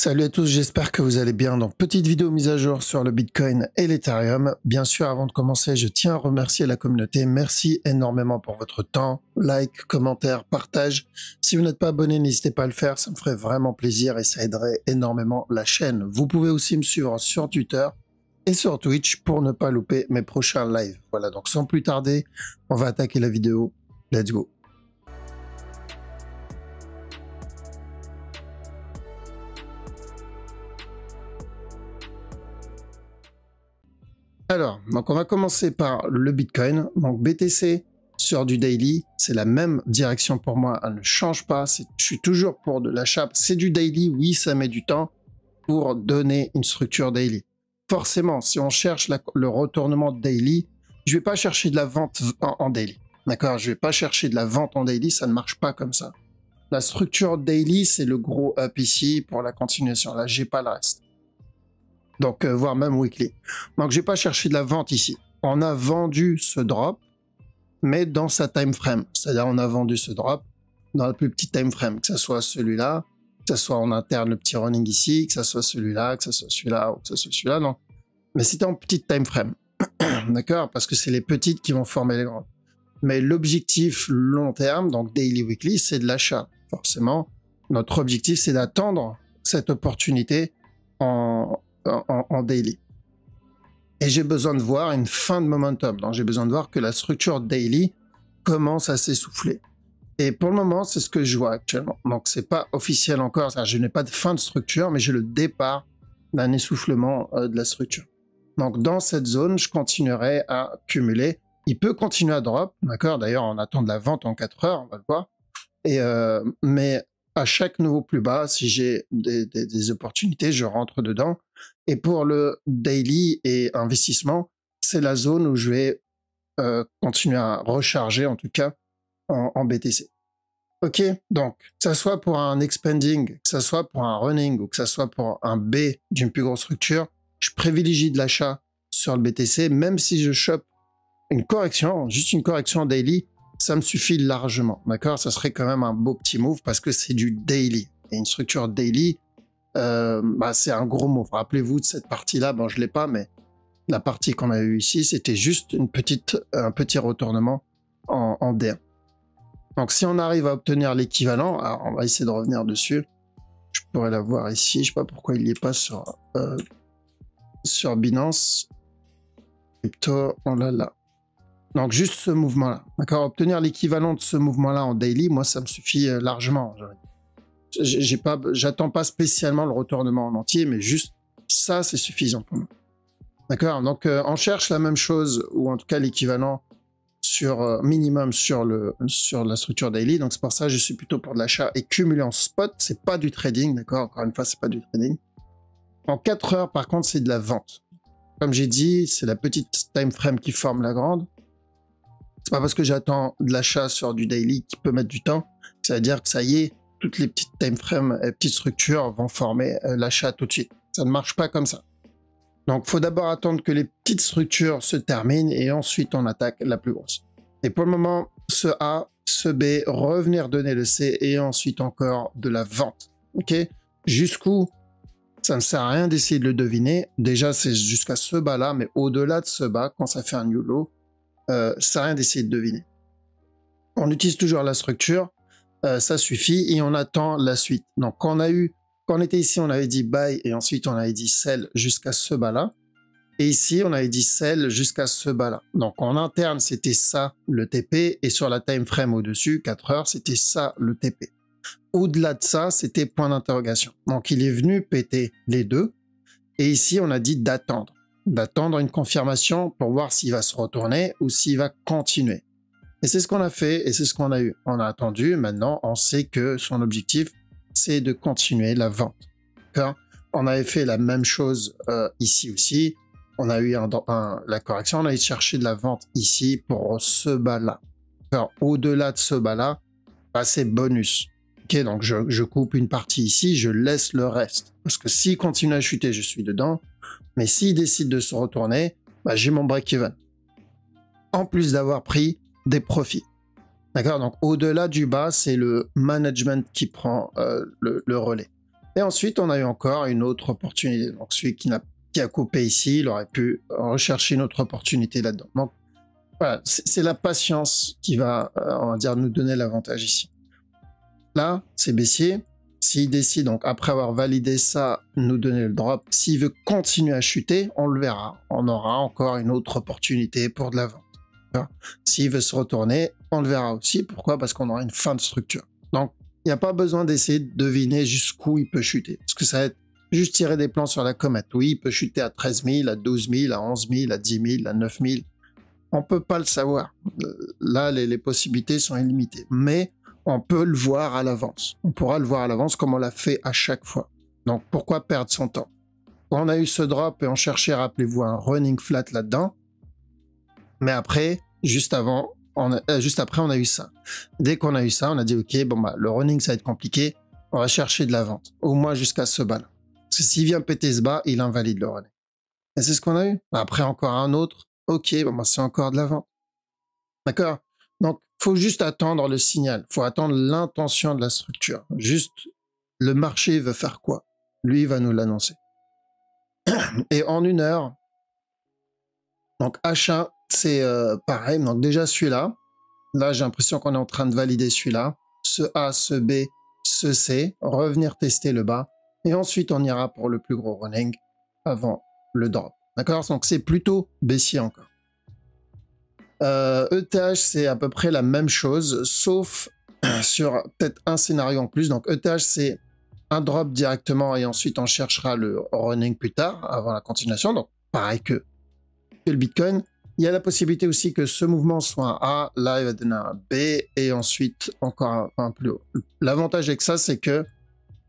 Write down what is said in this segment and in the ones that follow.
Salut à tous, j'espère que vous allez bien. Donc, petite vidéo mise à jour sur le Bitcoin et l'Ethereum. Bien sûr, avant de commencer, je tiens à remercier la communauté. Merci énormément pour votre temps, like, commentaire, partage. Si vous n'êtes pas abonné, n'hésitez pas à le faire, ça me ferait vraiment plaisir et ça aiderait énormément la chaîne. Vous pouvez aussi me suivre sur Twitter et sur Twitch pour ne pas louper mes prochains lives. Voilà, donc sans plus tarder, on va attaquer la vidéo. Let's go. Alors, donc on va commencer par le Bitcoin. Donc BTC sur du daily, c'est la même direction pour moi, elle ne change pas. Je suis toujours pour de l'achat. C'est du daily, oui, ça met du temps pour donner une structure daily. Forcément, si on cherche le retournement daily, je vais pas chercher de la vente en daily. D'accord, je vais pas chercher de la vente en daily, ça ne marche pas comme ça. La structure daily, c'est le gros up ici pour la continuation. Là, j'ai pas le reste. Donc, voire même weekly. Donc, j'ai pas cherché de la vente ici. On a vendu ce drop, mais dans sa time frame. C'est-à-dire, on a vendu ce drop dans la plus petite time frame, que ce soit celui-là, que ce soit en interne le petit running ici, que ce soit celui-là, que ce soit celui-là, ou que ce soit celui-là, non. Mais c'était en petite time frame. D'accord? Parce que c'est les petites qui vont former les grandes. Mais l'objectif long terme, donc daily, weekly, c'est de l'achat. Forcément, notre objectif, c'est d'attendre cette opportunité en daily. Et j'ai besoin de voir une fin de momentum. Donc j'ai besoin de voir que la structure daily commence à s'essouffler. Et pour le moment, c'est ce que je vois actuellement. Donc c'est pas officiel encore. Je n'ai pas de fin de structure, mais j'ai le départ d'un essoufflement de la structure. Donc dans cette zone, je continuerai à cumuler. Il peut continuer à drop, d'accord. D'ailleurs, on attend de la vente en 4 heures, on va le voir. Et mais à chaque nouveau plus bas, si j'ai des opportunités, je rentre dedans. Et pour le daily et investissement, c'est la zone où je vais continuer à recharger, en tout cas, en BTC. OK, donc, que ça soit pour un expanding, que ça soit pour un running, ou que ça soit pour un B d'une plus grosse structure, je privilégie de l'achat sur le BTC, même si je chope une correction, juste une correction daily, ça me suffit largement, d'accord? Ça serait quand même un beau petit move parce que c'est du daily. Et une structure daily, c'est un gros move. Rappelez-vous de cette partie-là, bon, je l'ai pas, mais la partie qu'on a eue ici, c'était juste un petit retournement en D1. Donc, si on arrive à obtenir l'équivalent, alors on va essayer de revenir dessus. Je pourrais la voir ici. Je sais pas pourquoi il n'y est pas sur Binance. Crypto, on l'a là. Donc, juste ce mouvement-là. D'accord? Obtenir l'équivalent de ce mouvement-là en daily, moi, ça me suffit largement. J'attends pas spécialement le retournement en entier, mais juste ça, c'est suffisant pour moi. D'accord? Donc, on cherche la même chose, ou en tout cas l'équivalent sur minimum sur la structure daily. Donc, c'est pour ça que je suis plutôt pour de l'achat et cumuler en spot. C'est pas du trading, d'accord? Encore une fois, c'est pas du trading. En 4 heures, par contre, c'est de la vente. Comme j'ai dit, c'est la petite time frame qui forme la grande. C'est pas parce que j'attends de l'achat sur du daily qui peut mettre du temps. Ça veut dire que ça y est, toutes les petites time frames et petites structures vont former l'achat tout de suite. Ça ne marche pas comme ça. Donc, il faut d'abord attendre que les petites structures se terminent et ensuite on attaque la plus grosse. Et pour le moment, ce A, ce B, revenir donner le C et ensuite encore de la vente. Ok? Jusqu'où? Ça ne sert à rien d'essayer de le deviner. Déjà, c'est jusqu'à ce bas-là, mais au-delà de ce bas, quand ça fait un new low, ça sert à rien d'essayer de deviner. On utilise toujours la structure, ça suffit et on attend la suite. Donc, quand on était ici, on avait dit buy et ensuite on avait dit sell jusqu'à ce bas-là. Et ici, on avait dit sell jusqu'à ce bas-là. Donc, en interne, c'était ça le TP et sur la time frame au-dessus, 4 heures, c'était ça le TP. Au-delà de ça, c'était point d'interrogation. Donc, il est venu péter les deux. Et ici, on a dit d'attendre une confirmation pour voir s'il va se retourner ou s'il va continuer. Et c'est ce qu'on a fait et c'est ce qu'on a eu. On a attendu, maintenant on sait que son objectif, c'est de continuer la vente. On avait fait la même chose ici aussi. On a eu la correction, on a été chercher de la vente ici pour ce bas-là. Au-delà de ce bas-là, c'est bonus. Ok, donc je coupe une partie ici, je laisse le reste. Parce que s'il continue à chuter, je suis dedans. Mais s'il décide de se retourner, j'ai mon break-even. En plus d'avoir pris des profits. D'accord? Donc, au-delà du bas, c'est le management qui prend le relais. Et ensuite, on a eu encore une autre opportunité. Donc, celui qui a coupé ici, il aurait pu rechercher une autre opportunité là-dedans. Donc, voilà, c'est la patience qui va, on va dire, nous donner l'avantage ici. Là, c'est baissier. S'il décide, donc après avoir validé ça, nous donner le drop, s'il veut continuer à chuter, on le verra. On aura encore une autre opportunité pour de la vente. S'il veut se retourner, on le verra aussi. Pourquoi? Parce qu'on aura une fin de structure. Donc, il n'y a pas besoin d'essayer de deviner jusqu'où il peut chuter. Parce que ça va être juste tirer des plans sur la comète. Oui, il peut chuter à 13 000, à 12 000, à 11 000, à 10 000, à 9 000. On ne peut pas le savoir. Là, les possibilités sont illimitées. Mais on peut le voir à l'avance. On pourra le voir à l'avance comme on l'a fait à chaque fois. Donc, pourquoi perdre son temps? Quand on a eu ce drop et on cherchait, rappelez-vous, un running flat là-dedans. Mais après, juste après, on a eu ça. Dès qu'on a eu ça, on a dit, OK, bon, bah, le running, ça va être compliqué. On va chercher de la vente. Au moins jusqu'à ce bas-là. Parce que s'il vient péter ce bas, il invalide le running. Et c'est ce qu'on a eu. Après, encore un autre. OK, bon, bah, c'est encore de la vente. D'accord? Donc, faut juste attendre le signal. Faut attendre l'intention de la structure. Juste, le marché veut faire quoi? Lui, il va nous l'annoncer. Et en 1 heure, donc H1, c'est pareil. Donc déjà, celui-là. Là, j'ai l'impression qu'on est en train de valider celui-là. Ce A, ce B, ce C. Revenir tester le bas. Et ensuite, on ira pour le plus gros running avant le drop. D'accord? Donc, c'est plutôt baissier encore. ETH, c'est à peu près la même chose, sauf sur peut-être un scénario en plus. Donc, ETH, c'est un drop directement et ensuite, on cherchera le running plus tard, avant la continuation. Donc, pareil que le Bitcoin. Il y a la possibilité aussi que ce mouvement soit un A, là, il va donner un B et ensuite encore un plus haut. L'avantage avec ça, c'est que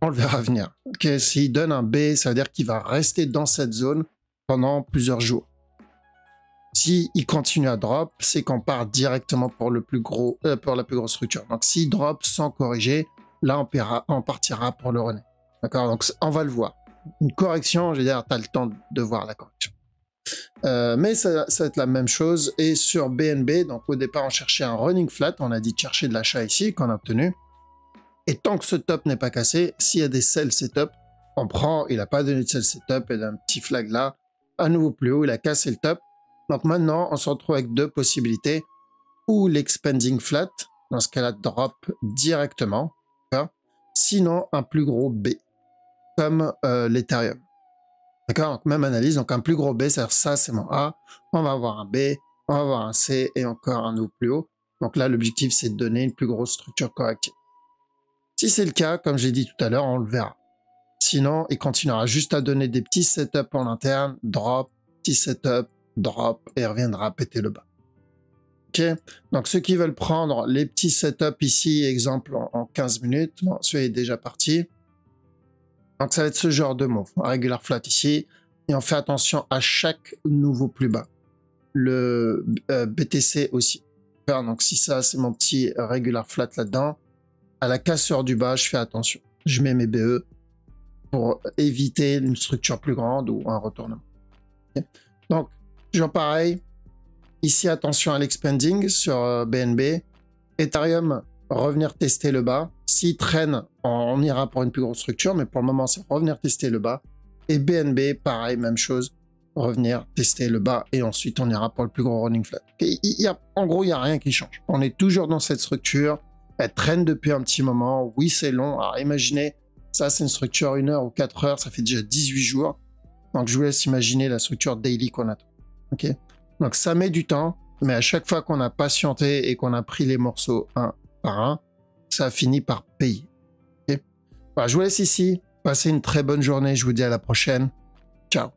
on le verra venir. Okay, s'il donne un B, ça veut dire qu'il va rester dans cette zone pendant plusieurs jours. S'il continue à drop, c'est qu'on part directement pour la plus grosse structure. Donc, s'il drop sans corriger, là, on partira pour le running. D'accord? Donc, on va le voir. Une correction, je veux dire, tu as le temps de voir la correction. Mais ça va être la même chose. Et sur BNB, donc au départ, on cherchait un running flat. On a dit de chercher de l'achat ici, qu'on a obtenu. Et tant que ce top n'est pas cassé, s'il y a des sell setup, on prend, il n'a pas donné de sell setup, et un petit flag là, à nouveau plus haut, il a cassé le top. Donc maintenant, on se retrouve avec 2 possibilités. Ou l'expanding flat, dans ce cas-là, drop directement. Sinon, un plus gros B, comme l'Ethereum. D'accord? Donc, même analyse. Donc, un plus gros B, c'est-à-dire ça, c'est mon A. On va avoir un B, on va avoir un C et encore un nouveau plus haut. Donc là, l'objectif, c'est de donner une plus grosse structure corrective. Si c'est le cas, comme j'ai dit tout à l'heure, on le verra. Sinon, il continuera juste à donner des petits setups en interne, drop, petit setup, drop, et reviendra péter le bas. Ok? Donc, ceux qui veulent prendre les petits setups ici, exemple en 15 minutes, bon, celui est déjà parti. Donc, ça va être ce genre de move. Regular flat ici, et on fait attention à chaque nouveau plus bas. Le BTC aussi. Donc, si ça, c'est mon petit regular flat là-dedans, à la cassure du bas, je fais attention. Je mets mes BE pour éviter une structure plus grande ou un retournement. Okay. Donc, genre pareil. Ici, attention à l'expanding sur BNB. Ethereum, revenir tester le bas. S'il traîne, on ira pour une plus grosse structure, mais pour le moment, c'est revenir tester le bas. Et BNB, pareil, même chose. Revenir tester le bas et ensuite, on ira pour le plus gros running flat. En gros, il n'y a rien qui change. On est toujours dans cette structure. Elle traîne depuis un petit moment. Oui, c'est long. Alors, imaginez, ça, c'est une structure 1 heure ou 4 heures. Ça fait déjà 18 jours. Donc, je vous laisse imaginer la structure daily qu'on attend. OK? Donc, ça met du temps. Mais à chaque fois qu'on a patienté et qu'on a pris les morceaux un par un, ça finit par payer. Okay? Voilà, je vous laisse ici. Passez une très bonne journée. Je vous dis à la prochaine. Ciao.